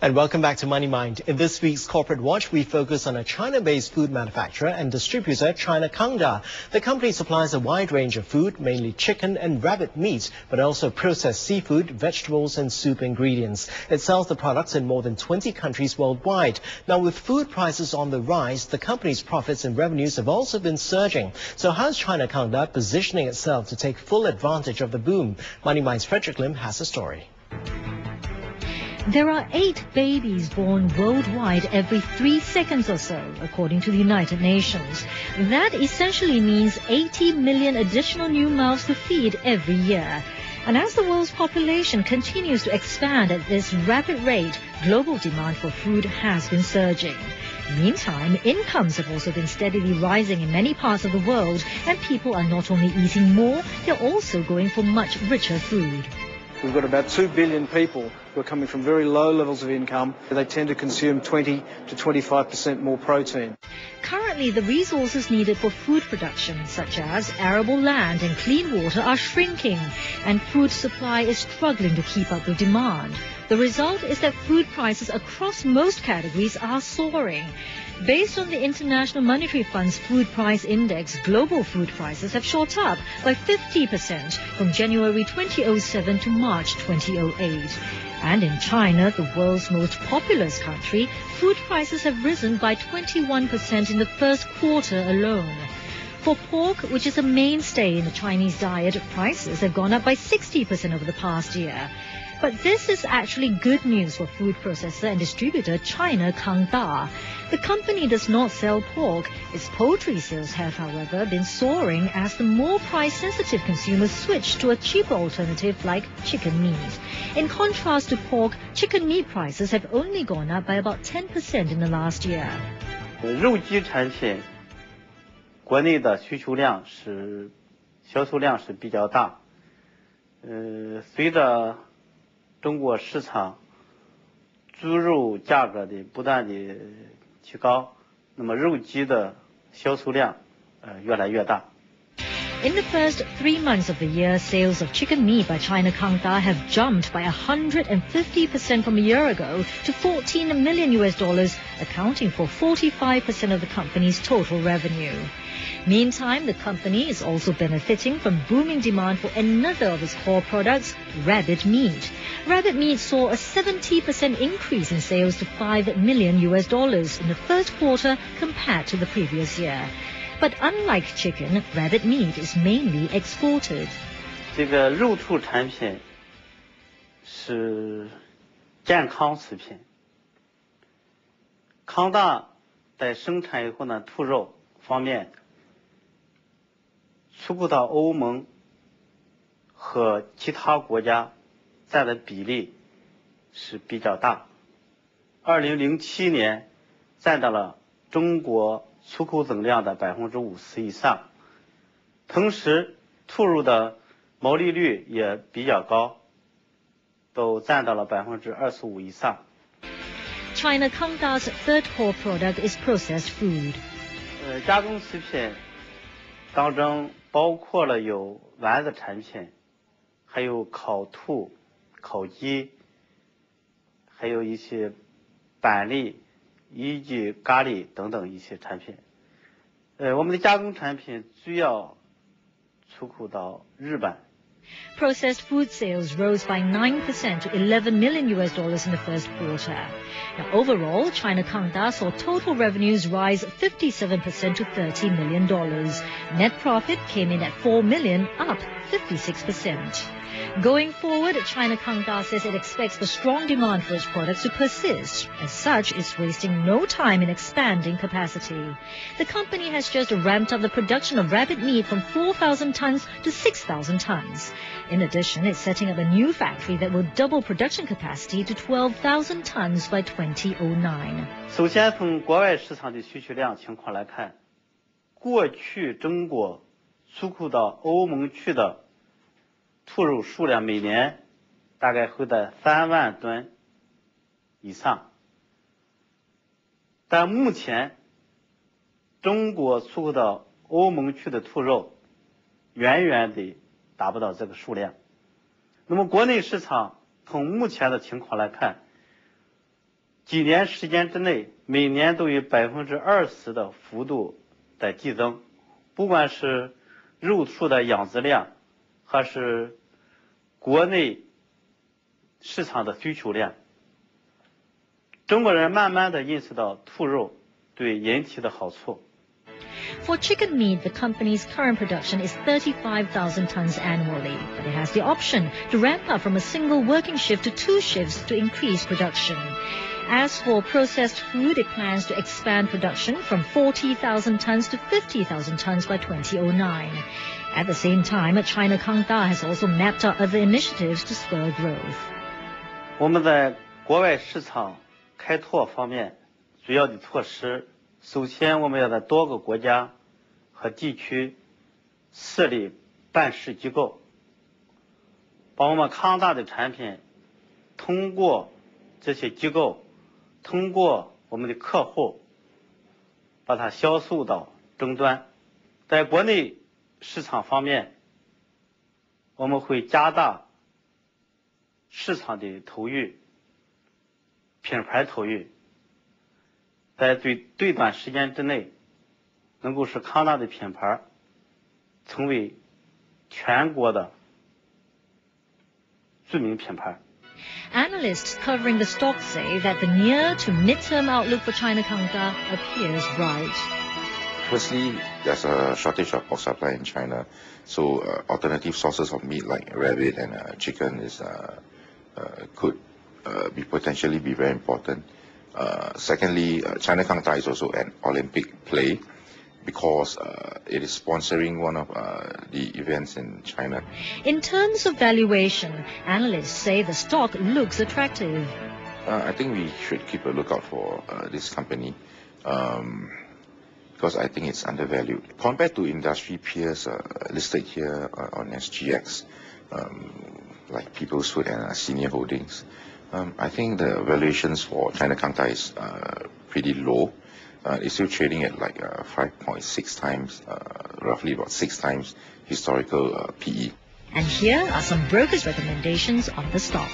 And welcome back to Mouney Mind. In this week's Corporate Watch, we focus on a China-based food manufacturer and distributor, China Kangda. The company supplies a wide range of food, mainly chicken and rabbit meat, but also processed seafood, vegetables and soup ingredients. It sells the products in more than 20 countries worldwide. Now, with food prices on the rise, the company's profits and revenues have also been surging. So how's China Kangda positioning itself to take full advantage of the boom? Mouney Mind's Frederick Lim has a story. There are 8 babies born worldwide every 3 seconds or so, according to the United Nations. That essentially means 80 million additional new mouths to feed every year. And as the world's population continues to expand at this rapid rate, global demand for food has been surging. Meantime, incomes have also been steadily rising in many parts of the world, and people are not only eating more, they're also going for much richer food. We've got about 2 billion people who are coming from very low levels of income. They tend to consume 20 to 25% more protein. Currently, the resources needed for food production, such as arable land and clean water, are shrinking, and food supply is struggling to keep up with demand. The result is that food prices across most categories are soaring. Based on the International Monetary Fund's Food Price Index, global food prices have shot up by 50% from January 2007 to March 2008. And in China, the world's most populous country, food prices have risen by 21% in the first quarter alone. For pork, which is a mainstay in the Chinese diet, prices have gone up by 60% over the past year. But this is actually good news for food processor and distributor China Kangda. The company does not sell pork. Its poultry sales have, however, been soaring as the more price-sensitive consumers switch to a cheaper alternative like chicken meat. In contrast to pork, chicken meat prices have only gone up by about 10% in the last year. 肉鸡产品国内的需求量是销售量是比较大。随着中国市场猪肉价格的不断的提高，那么肉鸡的销售量越来越大。 In the first 3 months of the year, sales of chicken meat by China Kangda have jumped by 150% from a year ago to $14 million, accounting for 45% of the company's total revenue. Meantime, the company is also benefiting from booming demand for another of its core products, rabbit meat. Rabbit meat saw a 70% increase in sales to $5 million in the first quarter compared to the previous year. But unlike chicken, rabbit meat is mainly exported. 这个肉兔产品是健康食品。康大在生产以后呢，兔肉方面出口到欧盟和其他国家占的比例是比较大。2007年占到了中国出口总量的50%以上，同时兔肉的毛利率也比较高，都占到了25%以上。 China Kangda's third core product is processed food. 加工食品当中包括了有丸子产品，还有烤兔、烤鸡，还有一些板栗、一级咖喱等等一些产品。我们的加工产品主要出口到日本。 Processed food sales rose by 9% to $11 million in the first quarter. Now, overall, China Kangda saw total revenues rise 57% to $30 million. Net profit came in at $4 million, up 56%. Going forward, China Kangda says it expects the strong demand for its products to persist. As such, it's wasting no time in expanding capacity. The company has just ramped up the production of rabbit meat from 4,000 tons to 6,000 tons. In addition, it's setting up a new factory that will double production capacity to 12,000 tons by 2009. 首先从国外市场的需求量情况来看，过去中国出口到欧盟去的 兔肉数量每年大概会在3万吨以上，但目前中国出口到欧盟去的兔肉远远的达不到这个数量。那么国内市场从目前的情况来看，几年时间之内，每年都有20%的幅度在激增，不管是肉畜的养殖量，还是国内市场的需求量。中国人慢慢的认识到兔肉对人体的好处。For chicken meat, the company's current production is 35,000 tons annually, but it has the option to ramp up from a single working shift to 2 shifts to increase production. As for processed food, it plans to expand production from 40,000 tons to 50,000 tons by 2009. At the same time, China Kangda has also mapped out other initiatives to spur growth. 我们在国外市场开拓方面主要的措施，首先我们要在多个国家和地区设立办事机构，把我们康大的产品通过这些机构，通过我们的客户把它销售到终端。在国内市场方面，我们会加大市场的投入，品牌投入，在最短时间之内能够使康大的品牌成为全国的著名品牌。Analysts covering the stock say that the near to mid-term outlook for China Kangda appears bright. Firstly, there's a shortage of pork supply in China, so alternative sources of meat like rabbit and chicken could potentially be very important. Secondly, China Kangda is also an Olympic play because it is sponsoring one of the events in China. In terms of valuation, analysts say the stock looks attractive. I think we should keep a lookout for this company because I think it's undervalued. Compared to industry peers listed here on SGX, like People's Food and Senior Holdings, I think the valuations for China Kangda is pretty low. It's still trading at like 5.6 times, roughly about 6 times historical PE. And here are some brokers' recommendations on the stock.